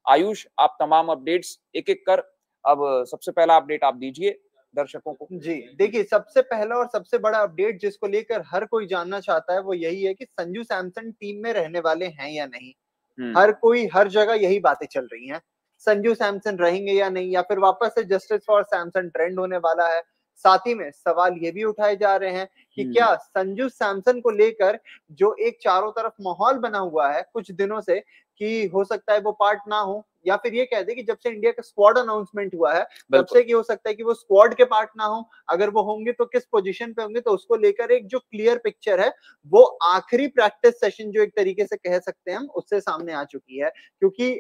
आयुष, आप तमाम अपडेट्स एक एक कर, अब सबसे पहला अपडेट आप दीजिए दर्शकों को। जी देखिए, सबसे पहला और सबसे बड़ा अपडेट जिसको लेकर हर कोई जानना चाहता है वो यही है कि संजू सैमसन टीम में रहने वाले हैं या नहीं। हर कोई हर जगह यही बातें चल रही हैं, संजू सैमसन रहेंगे या नहीं, या फिर वापस से जस्टिस फॉर सैमसन ट्रेंड होने वाला है। साथ ही में सवाल ये भी उठाए जा रहे हैं कि क्या संजू सैमसन को लेकर जो एक चारों तरफ माहौल बना हुआ है कुछ दिनों से कि हो सकता है वो पार्ट ना हो, या फिर ये कह दे कि जब से इंडिया का स्क्वाड अनाउंसमेंट हुआ है तब से कि हो सकता है कि वो स्क्वाड के पार्ट ना हो, अगर वो होंगे तो किस पोजीशन पे होंगे, तो उसको लेकर एक जो क्लियर पिक्चर है वो आखिरी प्रैक्टिस सेशन जो एक तरीके से कह सकते हैं हम उससे सामने आ चुकी है। क्योंकि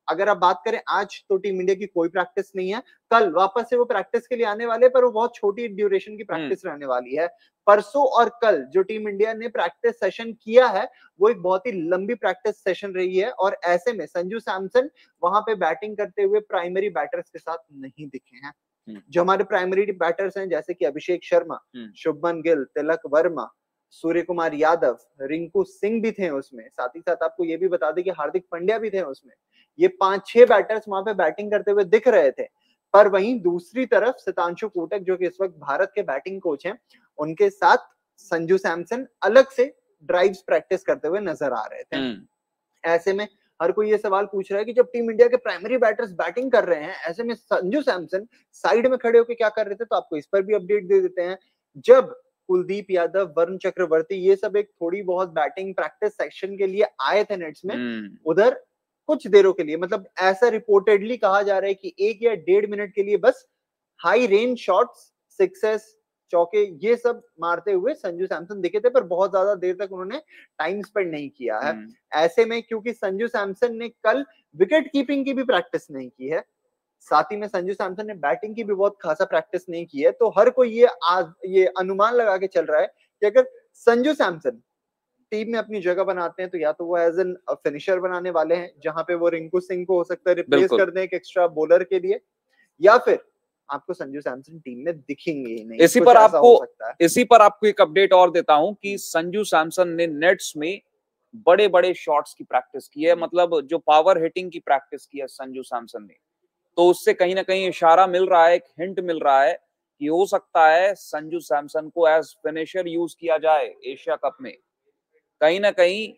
अगर आप बात करें आज तो टीम इंडिया की कोई प्रैक्टिस नहीं है, कल वापस से वो प्रैक्टिस के लिए आने वाले, पर वो बहुत छोटी ड्यूरेशन की प्रैक्टिस रहने वाली है। परसों और कल जो टीम इंडिया ने प्रैक्टिस सेशन किया है वो एक बहुत ही लंबी प्रैक्टिस सेशन रही है, और ऐसे में संजू सैमसन वहां पे बैटिंग करते हुए प्राइमरी बैटर्स के साथ नहीं दिखे हैं। जो हमारे प्राइमरी बैटर्स हैं जैसे कि अभिषेक शर्मा, शुभमन गिल, तिलक वर्मा, सूर्य कुमार यादव, रिंकू सिंह भी थे उसमें, साथ ही साथ आपको ये भी बता दें कि हार्दिक पांड्या भी थे उसमें। ये 5-6 बैटर्स वहां पे बैटिंग करते हुए दिख रहे थे। पर वहीं दूसरी तरफ सितांशु कोटक जो कि इस वक्त भारत के बैटिंग कोच हैं, उनके साथ संजू सैमसन अलग से ड्राइव्स प्रैक्टिस करते हुए नजर आ रहे थे। ऐसे में हर कोई ये सवाल पूछ रहा है कि जब टीम इंडिया के प्राइमरी बैटर्स बैटिंग कर रहे हैं, ऐसे में संजू सैमसन साइड में खड़े होकर क्या कर रहे थे, तो आपको इस पर भी अपडेट दे देते हैं। जब कुलदीप यादव, वरुण चक्रवर्ती ये सब एक थोड़ी बहुत बैटिंग प्रैक्टिस सेक्शन के लिए आए थे नेट्स में, उधर कुछ देरों के लिए, मतलब ऐसा रिपोर्टेडली कहा जा रहा है कि 1 या 1.5 मिनट के लिए बस हाई रेंज शॉट्स, सिक्सेस, चौके ये सब मारते हुए संजू सैमसन दिखे थे, पर बहुत ज्यादा देर तक उन्होंने टाइम स्पेंड नहीं किया है। ऐसे में क्योंकि संजू सैमसन ने कल विकेट कीपिंग की भी प्रैक्टिस नहीं की है, साथ ही में संजू सैमसन ने बैटिंग की भी बहुत खासा प्रैक्टिस नहीं की है, तो हर कोई ये अनुमान लगा के चल रहा है कि अगर संजू सैमसन टीम में अपनी जगह बनाते हैं तो या तो वो एज एन फिनिशर बनाने वाले हैं, जहां पे वो रिंकू सिंह को हो सकता है रिप्लेस कर दें एक एक्स्ट्रा बॉलर के लिए, या फिर आपको संजू सैमसन टीम में दिखेंगे ही नहीं। इसी पर आपको एक अपडेट और देता हूं कि संजू सैमसन ने नेट्स में बड़े बड़े शॉट्स की प्रैक्टिस की है, मतलब जो पावर हिटिंग की प्रैक्टिस की है संजू सैमसन ने, तो उससे कहीं ना कहीं इशारा मिल रहा है, एक हिंट मिल रहा है कि हो सकता है संजू सैमसन को एज फिनिशर यूज किया जाए एशिया कप में। कहीं ना कहीं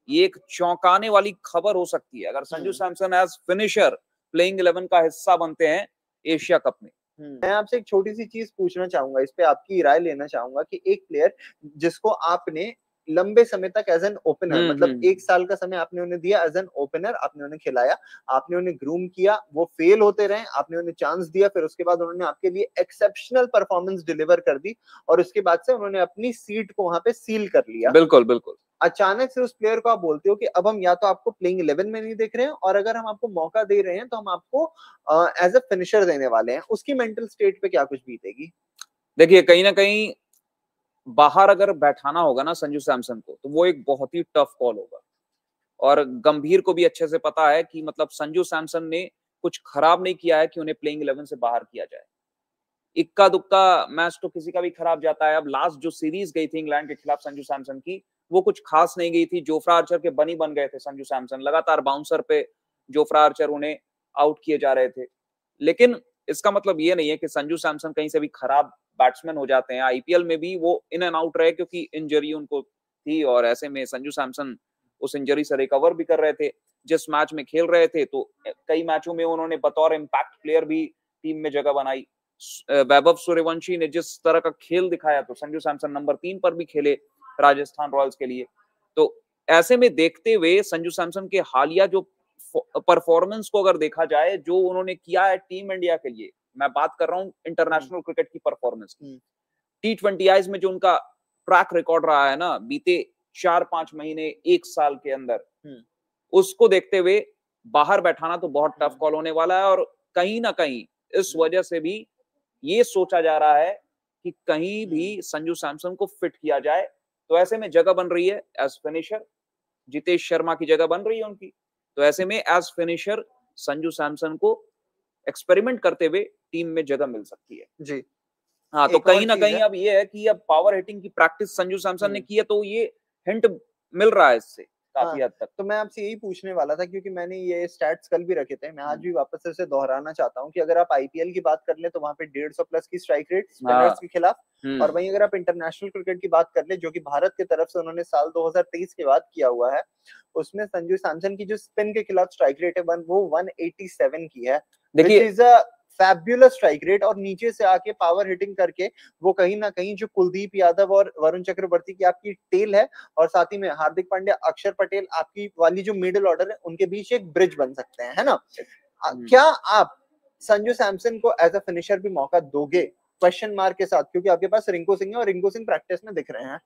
ये एक चौंकाने वाली खबर हो सकती है अगर Sanju Samson as finisher playing 11 का हिस्सा बनते हैं एशिया कप में। मैं आपसे एक छोटी सी चीज पूछना चाहूंगा, इस पे आपकी राय लेना चाहूंगा कि एक प्लेयर जिसको आपने लंबे समय तक एज एन ओपनर, मतलब 1 साल का समय आपने उन्हें दिया एज एन ओपनर, आपने उन्हें खिलाया, आपने उन्हें ग्रूम किया, वो फेल होते रहे, आपने उन्हें चांस दिया, फिर उसके बाद उन्होंने आपके लिए एक्सेप्शनल परफॉर्मेंस डिलीवर कर दी, और उसके बाद से उन्होंने अपनी सीट को वहां पे सील कर लिया। बिल्कुल बिल्कुल। अचानक से उस प्लेयर को आप बोलते हो कि अब हम या तो आपको प्लेइंग 11 में नहीं देख रहे हैं, और अगर हम आपको मौका दे रहे हैं तो हम आपको एज ए फिनिशर देने वाले हैं, उसकी मेंटल स्टेट पे क्या कुछ बीतेगी? देखिए कहीं ना कहीं बाहर अगर बैठाना होगा ना संजू सैमसन को, तो वो एक बहुत ही टफ कॉल होगा, और गंभीर को भी अच्छे से पता है कि मतलब संजू सैमसन ने कुछ खराब नहीं किया है कि उन्हें प्लेइंग 11 से बाहर किया जाए। इक्का दुक्का मैच तो किसी का भी खराब जाता है। अब लास्ट जो सीरीज गई थी इंग्लैंड के खिलाफ संजू सैमसन की, वो कुछ खास नहीं गई थी। जोफ्रा आर्चर के बनी बन गए थे संजू सैमसन, लगातार बाउंसर पे जोफ्रा आर्चर उन्हें आउट किए जा रहे थे। लेकिन इसका मतलब ये नहीं है कि संजू सैमसन कहीं से भी खराब बैट्समैन हो जाते हैं। आईपीएल में भी वो इन एंड आउट रहे क्योंकि इंजरी उनको थी, और ऐसे में संजू सैमसन उस इंजरी से रिकवर भी कर रहे थे। जिस मैच में खेल रहे थे तो कई मैचों में उन्होंने बतौर इम्पैक्ट प्लेयर भी टीम में जगह बनाई। वैभव सूर्यवंशी ने जिस तरह का खेल दिखाया, तो संजू सैमसन नंबर 3 पर भी खेले राजस्थान रॉयल्स के लिए। तो ऐसे में देखते हुए संजू सैमसन के हालिया जो परफॉर्मेंस को अगर देखा जाए, जो उन्होंने किया है टीम इंडिया के लिए, मैं बात कर रहा हूं इंटरनेशनल क्रिकेट की परफॉर्मेंस की, T20Is में जो उनका ट्रैक रिकॉर्ड रहा है ना बीते 4-5 महीने 1 साल के अंदर, उसको देखते हुए बाहर बैठाना तो बहुत टफ कॉल होने वाला है। और कहीं ना कहीं इस वजह से भी ये सोचा जा रहा है कि कहीं भी संजू सैमसन को फिट किया जाए। तो ऐसे में जगह बन रही है एज फिनिशर, जितेश शर्मा की जगह बन रही है उनकी, तो ऐसे में एज फिनिशर संजू सैमसन को एक्सपेरिमेंट करते हुए टीम में जगह मिल सकती है। जी हाँ, तो कहीं ना कहीं अब ये है कि अब पावर हिटिंग की प्रैक्टिस संजू सैमसन ने की है, तो ये हिंट मिल रहा है इससे काफी हद तक। तो मैं आपसे यही पूछने वाला था, क्योंकि मैंने ये स्टैट्स कल भी रखे थे, मैं आज भी वापस से उसे दोहराना चाहता हूँ कि अगर आप आईपीएल की बात कर ले तो वहां पे 150 प्लस की स्ट्राइक रेट स्पिनर्स के खिलाफ, और वहीं अगर आप इंटरनेशनल क्रिकेट की बात कर ले, जो कि भारत की तरफ से उन्होंने साल 2023 के बाद किया हुआ है, उसमें संजू सैमसन की जो स्पिन के खिलाफ स्ट्राइक रेट है वो 187 की है, देखिए which is a fabulous strike rate. और नीचे से आके पावर हिटिंग करके वो कहीं ना कहीं जो कुलदीप यादव और वरुण चक्रवर्ती की आपकी टेल है, और साथ ही में हार्दिक पांड्या, अक्षर पटेल, आपकी वाली जो मिडिल ऑर्डर है, उनके बीच एक ब्रिज बन सकते हैं, है ना। क्या आप संजू सैमसन को एज अ फिनिशर भी मौका दोगे, क्वेश्चन मार्क के साथ, क्योंकि आपके पास रिंकू सिंह है और रिंकू सिंह प्रैक्टिस में दिख रहे हैं।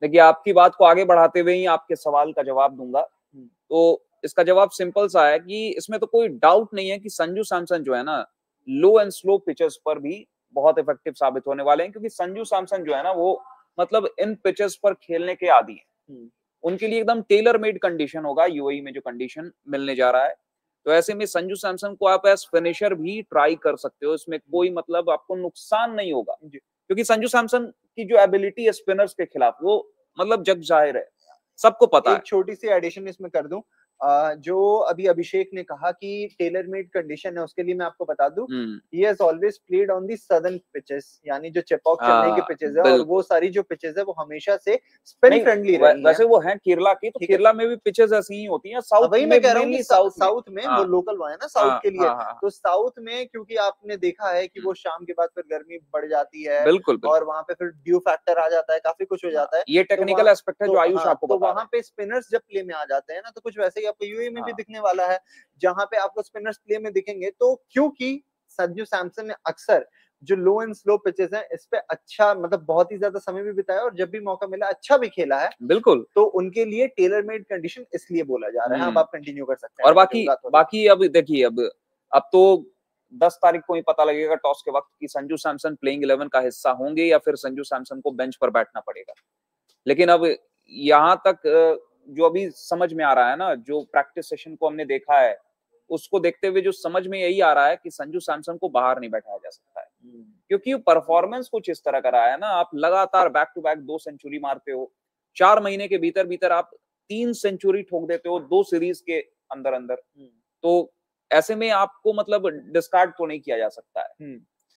देखिए आपकी बात को आगे बढ़ाते हुए ही आपके सवाल का जवाब दूंगा। तो इसका जवाब सिंपल सा है कि इसमें तो कोई डाउट नहीं है कि संजू सैमसन जो है ना, लो एंड स्लो पिचेस पर भी बहुत इफेक्टिव साबित होने वाले हैं, क्योंकि संजू सैमसन जो है ना वो मतलब इन पिचेस पर खेलने के आदी हैं। उनके लिए एकदम टेलर मेड कंडीशन होगा यूएई में जो कंडीशन मिलने जा रहा है। तो ऐसे में संजू सैमसन को आप एज फिनिशर भी ट्राई कर सकते हो, इसमें कोई मतलब आपको नुकसान नहीं होगा, क्योंकि संजू सैमसन की जो एबिलिटी है स्पिनर्स के खिलाफ वो मतलब जग जाहिर है, सबको पता है। एक छोटी सी एडिशन इसमें कर दूं, जो अभी अभिषेक ने कहा कि टेलर मेड कंडीशन है, उसके लिए मैं आपको बता दूं, he has always played on the southern pitches, यानी जो चेपॉक चेन्नई के पिचेस है, और वो सारी जो पिचेस है वो हमेशा से स्पिन फ्रेंडली रही हैं। वैसे वो हैं केरला की, तो केरला में भी पिचेस ऐसी ही होती हैं, साउथ वही में मैं कह रहा हूँ मेनली साउथ में वो लोकल वो है ना साउथ के लिए। तो साउथ में क्योंकि आपने देखा है कि वो शाम के बाद फिर गर्मी बढ़ जाती है, बिल्कुल और वहां पे फिर ड्यू फैक्टर आ जाता है, काफी कुछ हो जाता है। ये टेक्निकल एस्पेक्ट है जो आयुष आपको बता रहा है। वहां पे स्पिनर्स जब प्ले में आ जाते हैं ना, तो कुछ वैसे ही आपको यूएई में भी दिखने वाला है, जहां पे आपको स्पिनर्स प्ले में दिखेंगे। तो क्योंकि संजू सैमसन ने अक्सर जो लो एंड स्लो पिचेस हैं इस पे अच्छा मतलब बहुत ही ज्यादा समय भी बिताया, और जब भी मौका मिला अच्छा भी खेला है, बिल्कुल, तो उनके लिए टेलर मेड कंडीशन इसलिए बोला जा रहा है। अब आप कंटिन्यू कर सकते हैं। और बाकी अब देखिए, अब तो 10 तारीख को ही पता लगेगा टॉस के वक्त कि संजू सैमसन प्लेइंग 11 का हिस्सा होंगे या फिर संजू सैमसन को बेंच पर बैठना पड़ेगा। लेकिन अब यहाँ तक जो अभी समझ में आ रहा है ना, जो प्रैक्टिस सेशन को हमने देखा है, उसको देखते हुए जो समझ में यही आ रहा है कि संजू सैमसन को बाहर नहीं बैठाया जा सकता है, क्योंकि परफॉर्मेंस कुछ इस तरह का रहा है ना। आप लगातार बैक टू बैक 2 सेंचुरी मारते हो, 4 महीने के भीतर भीतर आप 3 सेंचुरी ठोक देते हो 2 सीरीज के अंदर अंदर, तो ऐसे में आपको मतलब डिस्कार्ड तो नहीं किया जा सकता है।